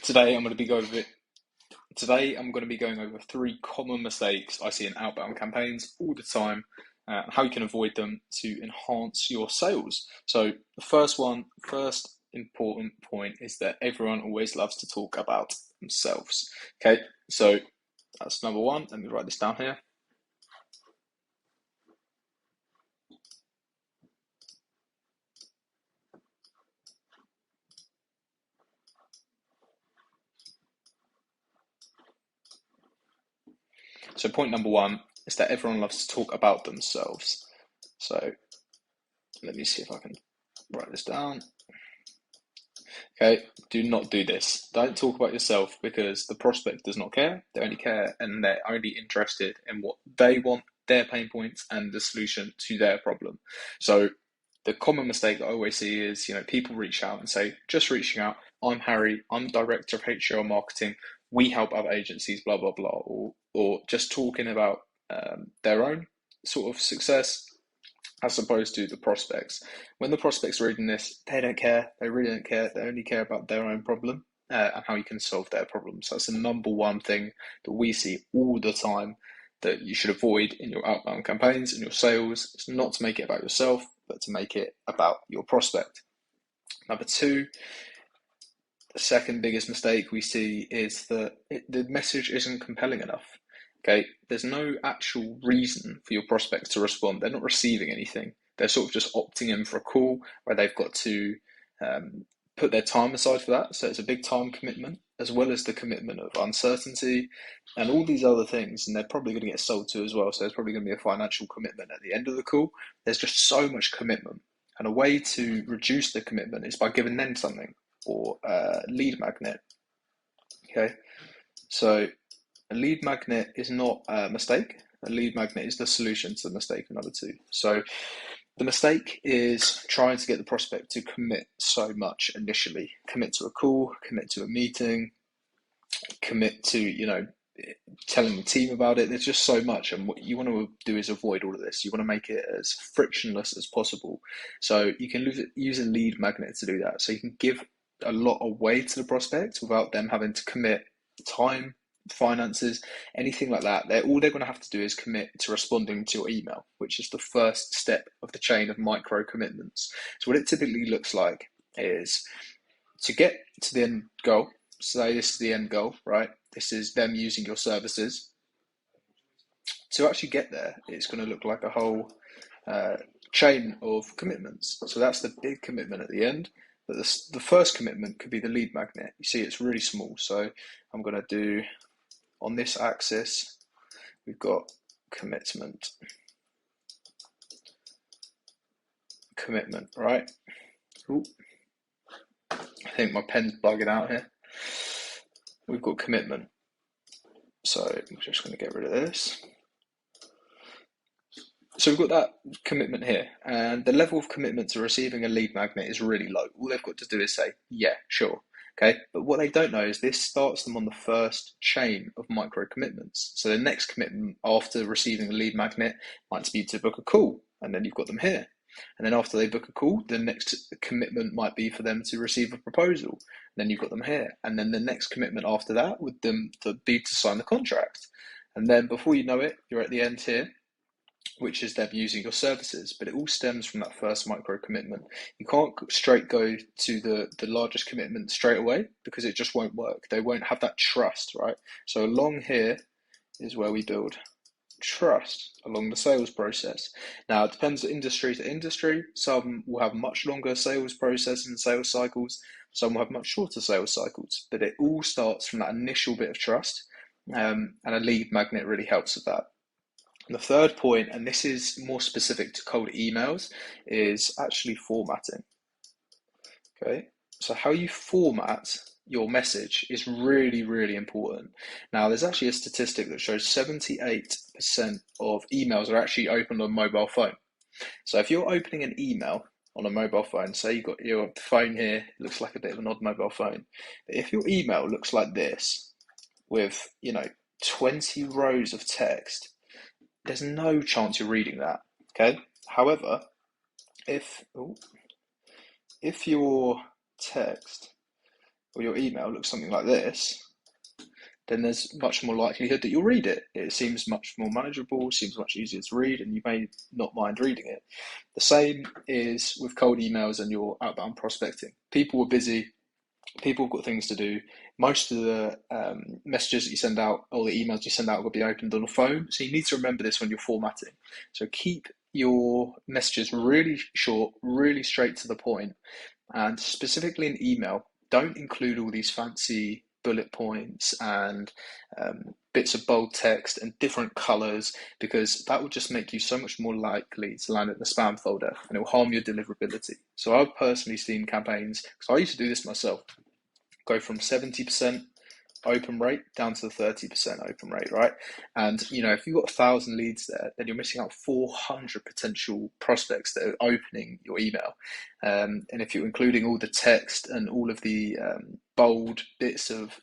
Today I'm going to be going over Today I'm going to be going over three common mistakes I see in outbound campaigns all the time, how you can avoid them to enhance your sales. So the first important point is that everyone always loves to talk about themselves. Okay, so that's number one. Let me write this down here. So point number one is that everyone loves to talk about themselves. So let me see if I can write this down. Okay, do not do this. Don't talk about yourself because the prospect does not care. They only care and they're only interested in what they want, their pain points, and the solution to their problem. So the common mistake that I always see is, people reach out and say, just reaching out, I'm Harry, I'm director of HR marketing, we help other agencies, blah, blah, blah, or just talking about their own sort of success as opposed to the prospects. When the prospects are reading this, they don't care. They really don't care. They only care about their own problem and how you can solve their problems. So that's the number one thing that we see all the time that you should avoid in your outbound campaigns and your sales. It's not to make it about yourself, but to make it about your prospect. Number two, the second biggest mistake we see is that the message isn't compelling enough. Okay, there's no actual reason for your prospects to respond. They're not receiving anything. They're sort of just opting in for a call where they've got to put their time aside for that. So it's a big time commitment, as well as the commitment of uncertainty and all these other things. And they're probably going to get sold to as well. So there's probably going to be a financial commitment at the end of the call. There's just so much commitment. And a way to reduce the commitment is by giving them something or a lead magnet. Okay, so a lead magnet is not a mistake. A lead magnet is the solution to the mistake of number two. So the mistake is trying to get the prospect to commit so much initially. Commit to a call, commit to a meeting, commit to, telling the team about it. There's just so much. And what you want to do is avoid all of this. You want to make it as frictionless as possible. So you can use a lead magnet to do that. So you can give a lot away to the prospect without them having to commit time, finances, anything like that. All they're going to have to do is commit to responding to your email, which is the first step of the chain of micro commitments. So what it typically looks like is to get to the end goal. Say this is the end goal, right? This is them using your services. To actually get there, it's going to look like a whole chain of commitments. So that's the big commitment at the end. But the first commitment could be the lead magnet. You see, it's really small. So I'm going to do, on this axis, we've got commitment, right? Ooh. I think my pen's bugging out here. We've got commitment. So I'm just going to get rid of this. So we've got that commitment here, and the level of commitment to receiving a lead magnet is really low. All they've got to do is say, yeah, sure. Okay, but what they don't know is this starts them on the first chain of micro commitments. So the next commitment after receiving a lead magnet might be to book a call, and then you've got them here. And then after they book a call, the next commitment might be for them to receive a proposal. And then you've got them here. And then the next commitment after that would then be to sign the contract. And then before you know it, you're at the end here, which is them using your services, but it all stems from that first micro commitment. You can't straight go to the largest commitment straight away because it just won't work. They won't have that trust, right? So along here is where we build trust along the sales process. Now, it depends industry to industry. Some will have much longer sales process and sales cycles. Some will have much shorter sales cycles, but it all starts from that initial bit of trust. And a lead magnet really helps with that. And the third point, and this is more specific to cold emails, is actually formatting. Okay, so how you format your message is really, really important. Now, there's actually a statistic that shows 78% of emails are actually opened on mobile phone. So if you're opening an email on a mobile phone, say you've got your phone here, it looks like a bit of an odd mobile phone. But if your email looks like this, with 20 rows of text, there's no chance you're reading that. Okay. However, if your text or your email looks something like this, then there's much more likelihood that you'll read it. It seems much more manageable, seems much easier to read, and you may not mind reading it. The same is with cold emails and your outbound prospecting. People are busy, people have got things to do. Most of the messages that you send out, or the emails you send out, will be opened on a phone. So you need to remember this when you're formatting. So keep your messages really short, really straight to the point, and specifically in email, don't include all these fancy bullet points and bits of bold text and different colors, because that will just make you so much more likely to land in the spam folder, and it will harm your deliverability. So I've personally seen campaigns, because I used to do this myself, go from 70% open rate down to the 30% open rate, right? And if you've got 1,000 leads there, then you're missing out 400 potential prospects that are opening your email. And if you're including all the text and all of the bold bits of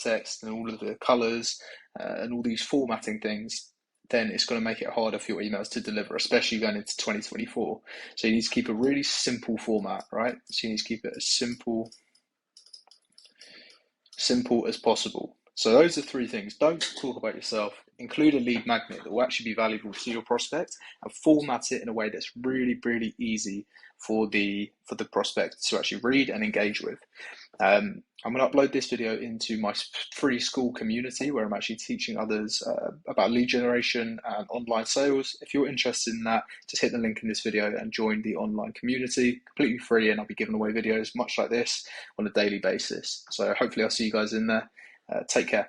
text and all of the colors and all these formatting things, then it's going to make it harder for your emails to deliver, especially going into 2024. So you need to keep a really simple format, right? So you need to keep it as simple as possible. So those are three things. Don't talk about yourself. Include a lead magnet that will actually be valuable to your prospect, and format it in a way that's really, really easy for the prospect to actually read and engage with. I'm going to upload this video into my free school community, where I'm actually teaching others about lead generation and online sales. If you're interested in that, just hit the link in this video and join the online community, completely free, and I'll be giving away videos much like this on a daily basis. So hopefully I'll see you guys in there. Take care.